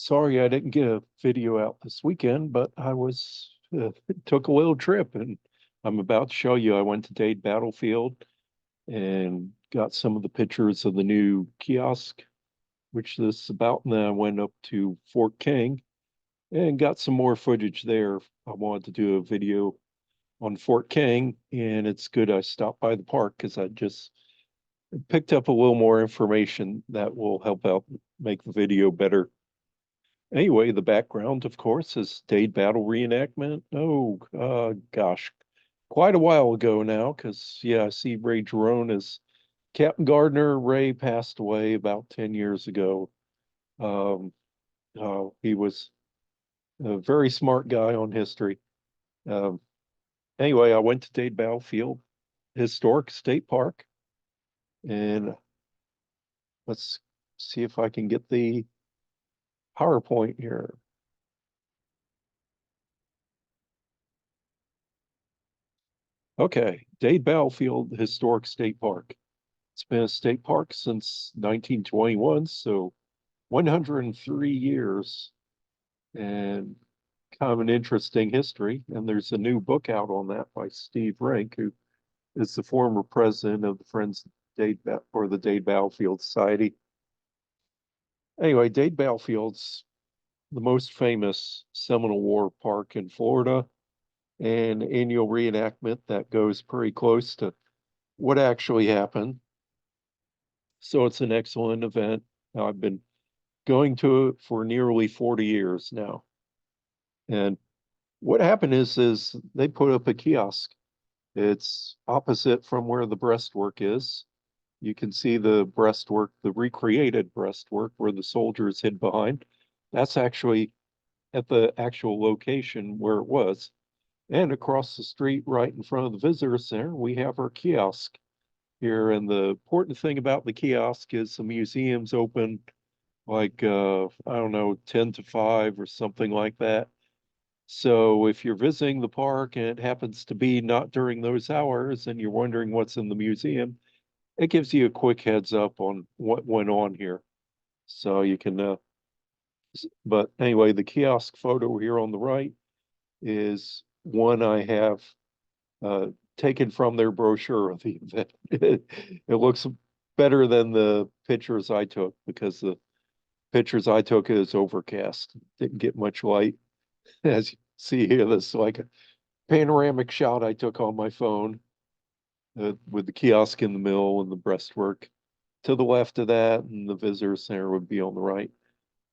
Sorry I didn't get a video out this weekend, but took a little trip and I'm about to show you. I went to Dade Battlefield and got some of the pictures of the new kiosk, which this is about, and then I went up to Fort King and got some more footage there. I wanted to do a video on Fort King, and it's good I stopped by the park because I just picked up a little more information that will help out make the video better. Anyway, the background, of course, is Dade Battle reenactment. Oh, gosh, quite a while ago now, because, yeah, I see Ray Jerome as Captain Gardner. Ray passed away about 10 years ago. Um, he was a very smart guy on history. Um, anyway, I went to Dade Battlefield Historic State Park, and let's see if I can get the PowerPoint here. Okay, Dade Battlefield Historic State Park. It's been a state park since 1921, so 103 years, and kind of an interesting history. And there's a new book out on that by Steve Rank, who is the former president of the Friends of Dade or the Dade Battlefield Society. Anyway, Dade Battlefield's the most famous Seminole War park in Florida, an annual reenactment that goes pretty close to what actually happened. So it's an excellent event. I've been going to it for nearly 40 years now. And what happened is they put up a kiosk. It's opposite from where the breastwork is. You can see the breastwork, the recreated breastwork where the soldiers hid behind. That's actually at the actual location where it was. And across the street, right in front of the visitor center, we have our kiosk here. And the important thing about the kiosk is the museum's open like I don't know, 10 to 5 or something like that. So if you're visiting the park and it happens to be not during those hours and you're wondering what's in the museum, it gives you a quick heads up on what went on here. So you can, but anyway, the kiosk photo here on the right is one I have uh, taken from their brochure of the event. It looks better than the pictures I took because the pictures I took is overcast. Didn't get much light. As you see here, this is like a panoramic shot I took on my phone with the kiosk in the middle and the breastwork to the left of that, and the visitor center would be on the right.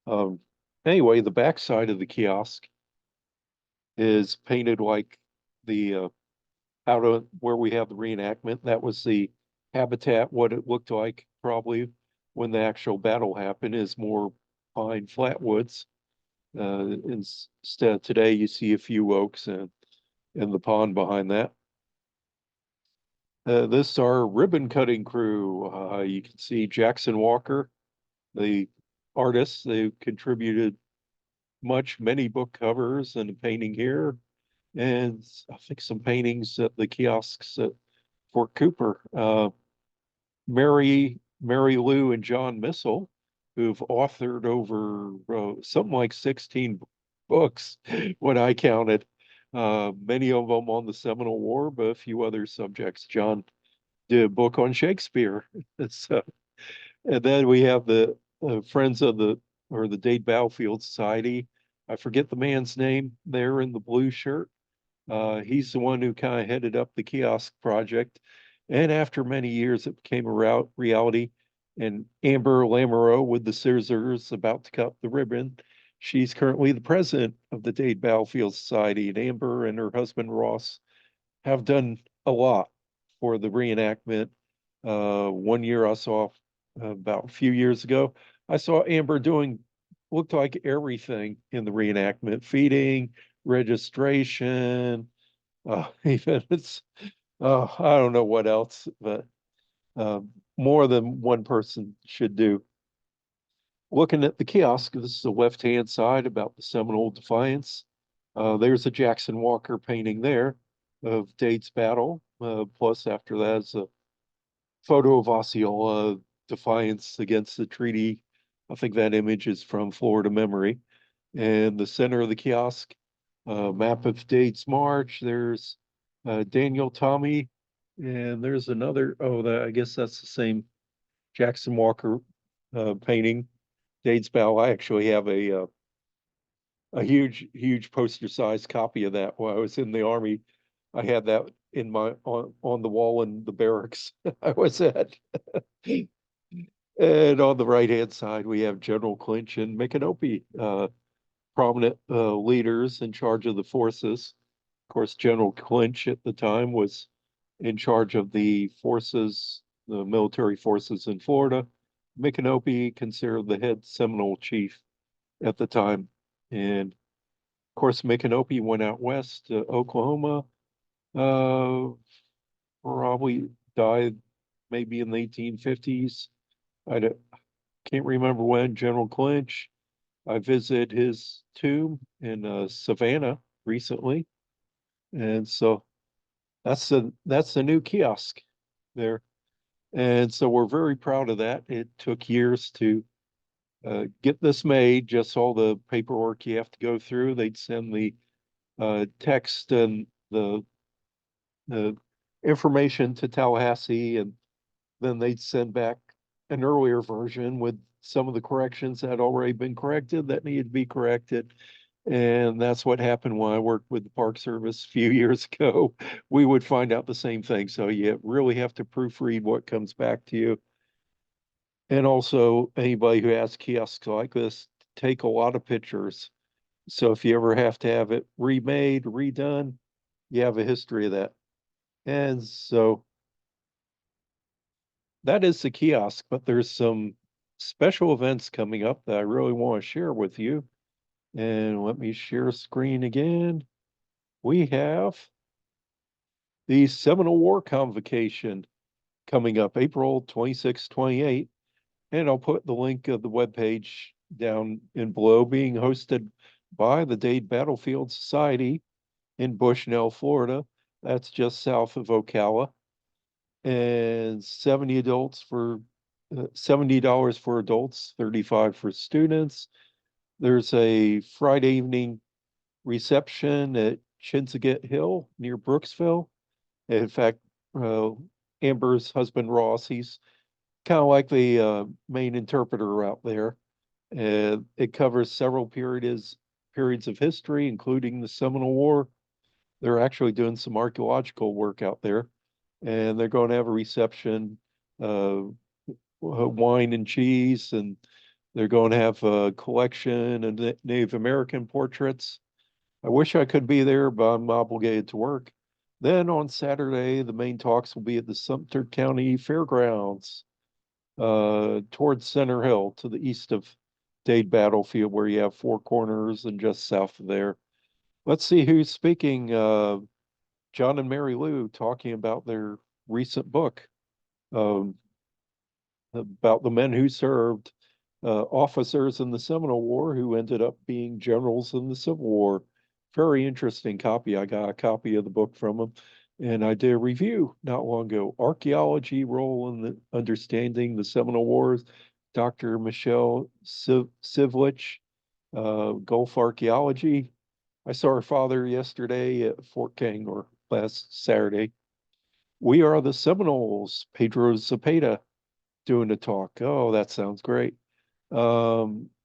Um, anyway, the back side of the kiosk is painted like the out of where we have the reenactment. That was the habitat, what it looked like probably when the actual battle happened, is more pine flatwoods. Instead, today you see a few oaks and the pond behind that. This is our ribbon cutting crew. You can see Jackson Walker, the artist. They contributed many book covers and a painting here, and I think some paintings at the kiosks at Fort Cooper. Mary Lou and John Missel, who've authored over something like 16 books, what I counted. Many of them on the Seminole War, but a few other subjects. John did a book on Shakespeare. So, and then we have the Friends of the Dade Battlefield Society. I forget the man's name there in the blue shirt. He's the one who kind of headed up the kiosk project. And after many years, it became a reality. And Amber Lamoureux with the scissors about to cut the ribbon. She's currently the president of the Dade Battlefield Society. And Amber and her husband Ross have done a lot for the reenactment. One year I saw about a few years ago, I saw Amber doing looked like everything in the reenactment, feeding, registration, even it's I don't know what else, but more than one person should do. Looking at the kiosk, this is the left-hand side about the Seminole Defiance. There's a Jackson Walker painting there of Dade's battle. Plus, after that is a photo of Osceola Defiance against the treaty I think that image is from Florida Memory. And the center of the kiosk, map of Dade's March. There's Daniel Tommy, and there's another. Oh, I guess that's the same Jackson Walker painting. Dade's Bow. I actually have a huge poster sized copy of that while I was in the army. I had that in my on the wall in the barracks I was at. And on the right hand side, we have General Clinch and Micanopy, prominent leaders in charge of the forces. Of course, General Clinch at the time was in charge of the forces, the military forces in Florida. Micanopy considered the head Seminole chief at the time. And of course, Micanopy went out west to Oklahoma, uh, probably died maybe in the 1850s. I can't remember when. General Clinch. I visited his tomb in Savannah recently, and so that's the new kiosk there. And so we're very proud of that. It took years to get this made, just all the paperwork you have to go through. They'd send the text and the information to Tallahassee, and then they'd send back an earlier version with some of the corrections that had already been corrected that needed to be corrected. And that's what happened when I worked with the Park Service a few years ago. We would find out the same thing. So you really have to proofread what comes back to you. And also, anybody who has kiosks like this, take a lot of pictures. So if you ever have to have it remade, redone, you have a history of that. And so that is the kiosk, but there's some special events coming up that I really want to share with you. And let me share screen again. We have the Seminole War Convocation coming up April 26, 28. And I'll put the link of the webpage down in below, being hosted by the Dade Battlefield Society in Bushnell, Florida. That's just south of Ocala. And 70 adults for $70 for adults, 35 for students. There's a Friday evening reception at Chinsaget Hill near Brooksville. In fact, uh, Amber's husband Ross, he's kind of like the main interpreter out there. It covers several periods of history, including the Seminole War. They're actually doing some archaeological work out there, and they're going to have a reception, uh, wine and cheese, and they're going to have a collection of Native American portraits. I wish I could be there, but I'm obligated to work. Then on Saturday, the main talks will be at the Sumter County Fairgrounds, towards Center Hill to the east of Dade Battlefield, where you have Four Corners, and just south of there. Let's see who's speaking. John and Mary Lou talking about their recent book, um, about the men who served, officers in the Seminole War who ended up being generals in the Civil War. Very interesting copy. I got a copy of the book from them, and I did a review not long ago. Archaeology Role in the Understanding the Seminole Wars. Dr. Michelle Sivlich, Gulf Archaeology. I saw her father yesterday at Fort King, or last Saturday. We Are the Seminoles, Pedro Zapata doing a talk. Oh, that sounds great.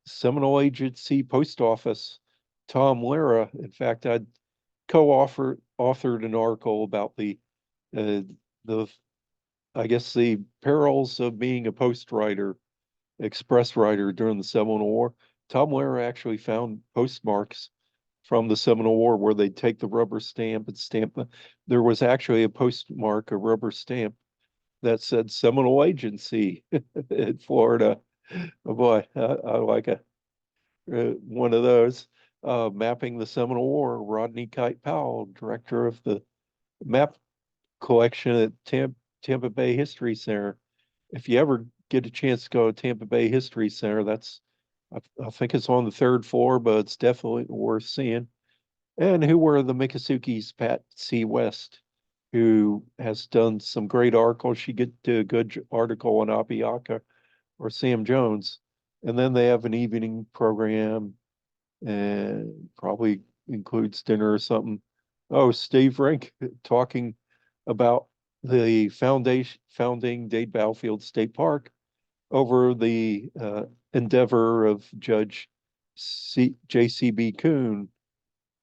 Seminole Agency Post Office, Tom Lara. In fact, I'd authored an article about uh, the I guess the perils of being a post writer, express writer during the Seminole War. Tom Lara actually found postmarks from the Seminole War where they'd take the rubber stamp and stamp it. There was actually a postmark, a rubber stamp that said Seminole Agency in Florida. Oh boy, I like one of those. Mapping the Seminole War, Rodney Kite Powell, director of the map collection at Tampa Bay History Center. If you ever get a chance to go to Tampa Bay History Center, I think it's on the third floor, but it's definitely worth seeing. And who were the Miccosukie's Pat C. West, who has done some great articles. She did a good article on Apiaca, or Sam Jones. And then they have an evening program and probably includes dinner or something. Oh, Steve Rink talking about the founding Dade Battlefield State Park over the endeavor of Judge J.C.B. Kuhn.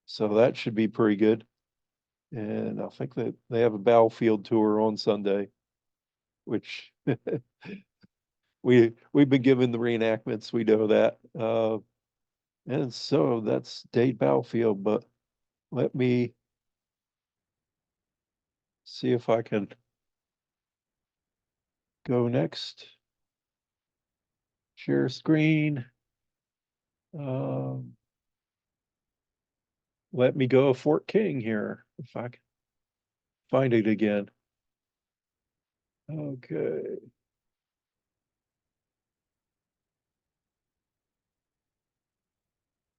So that should be pretty good. And I think that they have a battlefield tour on Sunday, which we've been given the reenactments. We know that. And so that's Dade Battlefield, but let me see if I can go next. Share screen. Um, Let me go Fort King here, if I can find it again. Okay.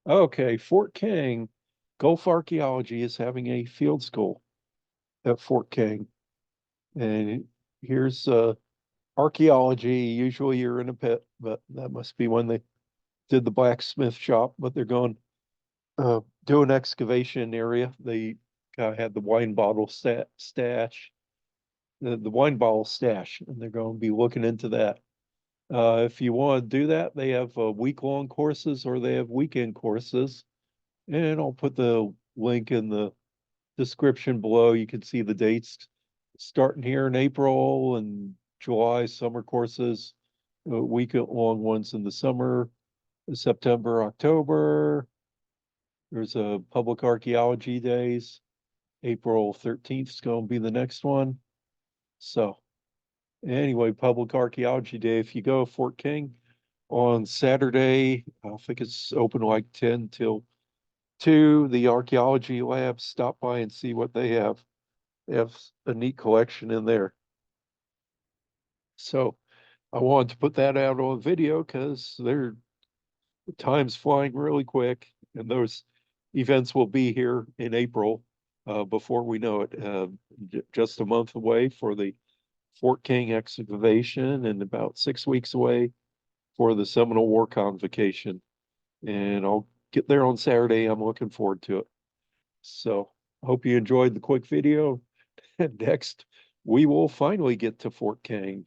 Okay, Fort King. Gulf Archaeology is having a field school at Fort King. And here's archaeology. Usually you're in a pit, but that must be when they did the blacksmith shop, but they're going do an excavation area. They had the wine bottle stash, the wine bottle stash, and they're going to be looking into that. If you want to do that, they have week-long courses or they have weekend courses. And I'll put the link in the description below. You can see the dates starting here in April and July, summer courses, week-long ones in the summer, September, October. There's a public archaeology days. April 13th is going to be the next one. So anyway, public archaeology day. If you go to Fort King on Saturday, I think it's open like 10 till 2. The archaeology lab, stop by and see what they have. They have a neat collection in there. So I wanted to put that out on video because their time's flying really quick, and those events will be here in April before we know it. Just a month away for the Fort King excavation and about 6 weeks away for the Seminole War Convocation. And I'll get there on Saturday. I'm looking forward to it. So hope you enjoyed the quick video. And next, we will finally get to Fort King.